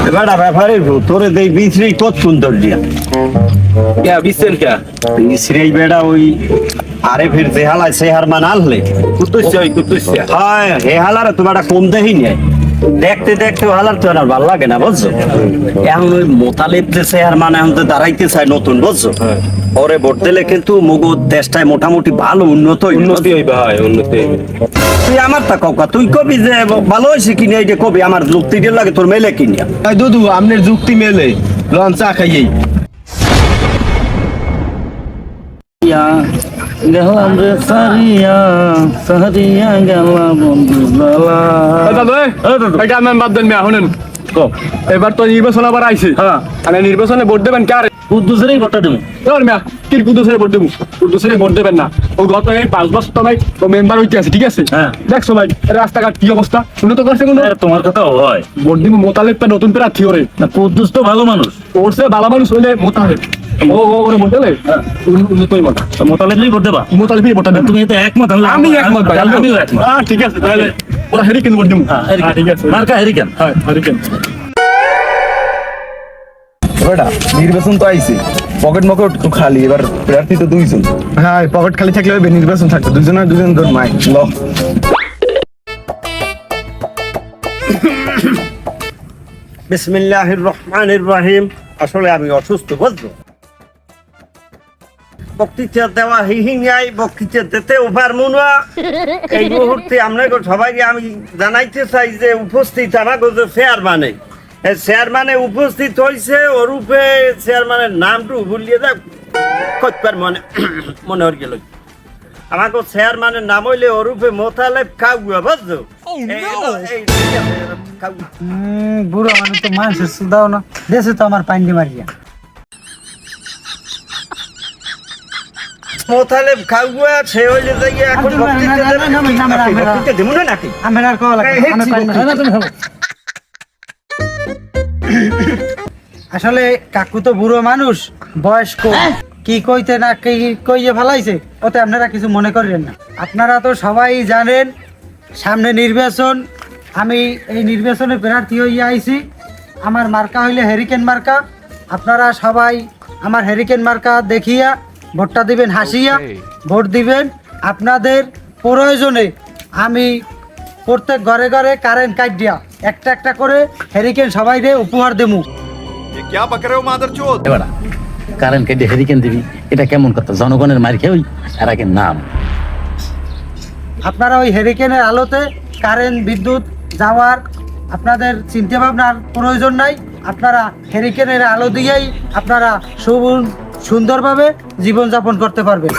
বেটা ব্যাপারে তোরে দেই বিছরি কত সুন্দর দিয়া কে বিছেন কে বিছরি বেটা ওই আরে ফির দেহালা সেহার মানাললে কুতুস হ্যাঁ হে হালারে তো বেটা কম দেহি নাই দেখতে দেখতে হালার তো আর ভালো লাগে না বুঝছো এখন ওই মোতালেব যে সেহার মানে এখন তো দাঁড়াইতে চায় নতুন বুঝছো ওরে ভোট দিলে কিন্তু মগো দেশটায় মোটামুটি ভালো উন্নত হইবে ভাই উন্নতি হইবে তুই আমার তা কাকা তুই কবি যে ভালো হয়েছে কিনে এই যে কবি আমার যুক্তি দিয়ে লাগে তোর মেলে কিনিয়া দুদু আমনের যুক্তি মেলে লন চা খাইয়েই গেলাম রে সারিয়া সারিয়া গেলাম বন্ধু লালা এটা আমি বাদ দেন মিয়া শুনেন এবার তো নির্বাচন আবার আইছে হ্যাঁ মানে নির্বাচনে ভোট দেবেন কারে কুদ্দুসেরই ভোটটা দেবো মিয়া কি কুদ্দুসের ভোট দেবো কুদ্দুসের ভোট দেবেন না ও গত এই 5 বছর তো ভাই ও মেম্বার হইতে আছে ঠিক আছে হ্যাঁ। দেখছো ভাই রাস্তাঘাট কি অবস্থা শুনে তো করছে কোনো তোমার কথা হয় ভোট দিব মোতালেব পে নতুন প্রার্থী ওরে না কুদ্দুস তো ভালো মানুষ ওর সে ভালো মানুষ হইলে মোতালেব ও ওরে ভোট দিলে উন্নতই মত মোতালেবই ভোট দেবা মোতালেবই ভোট দেন তুমি তো একমত আমি একমত ভাই আমিও একমত ঠিক আছে তাহলে ওরা হেরিকেন ভোট দিব ঠিক আছে মার্কা হেরিকেন হ্যাঁ হেরিকেন বেটা নির্বাচন তো আইছে পকেট মকেট তো খালি এবার প্রার্থী তো দুইজন হ্যাঁ পকেট খালি থাকলে হবে নির্বাচন থাকবে দুজন ধর মাই ল বিসমিল্লাহির রহমানির রহিম আসলে আমি অসুস্থ বুঝছো বক্তৃতা দেওয়া হিহিঙ্গাই বক্তৃতা দিতেও পারবো না এই মুহূর্তে আপনাকে সবাইকে আমি জানাইতে চাই যে উপস্থিত আমাকে যে চেয়ারম্যানে চেয়ারম্যানে উপস্থিত হয়েছে ওরূপে চেয়ারম্যানের নামটু ভুলিয়ে দেয় কতবার মনে হয়ে গেল আমাকে চেয়ারম্যানের নাম হইলে ওরূপে মোতালেব কাউয়া বুঝছো বুড়ো মানুষ তো মানুষের সুদাও না দেশে তো আমার পাইন্ডি মারিয়া মোতালেব কাউয়া সে হইলে যাই এখন বক্তৃতা দেবো না নাকি আমি আর কল আসলে কাকু তো বুড়ো মানুষ বয়স্ক কি কইতে না কি কইয়ে ফেলাইছে ওতে আপনারা কিছু মনে করেন না আপনারা তো সবাই জানেন সামনে নির্বাচন আমি এই নির্বাচনে প্রার্থী হইয়া আইছি আমার মার্কা হইলে হেরিকেন মার্কা আপনারা সবাই আমার হেরিকেন মার্কা দেখিয়া ভোটটা দিবেন হাসিয়া ভোট দিবেন আপনাদের প্রয়োজনে আমি প্রত্যেক ঘরে ঘরে কারেন্ট কাট দিয়া একটা একটা করে হেরিকেন সবাইকে উপহার দেবো এবারা কারেন্ট কেটে হেরিকেন দিবি এটা কেমন কথা জনগণের মার খেয়ে ওই আর আগে নাম আপনারা ওই হেরিকেনের আলোতে কারেন্ট বিদ্যুৎ যাওয়ার আপনাদের চিন্তা ভাবনার প্রয়োজন নাই আপনারা হেরিকেনের আলো দিয়েই আপনারা সুন্দরভাবে জীবনযাপন করতে পারবেন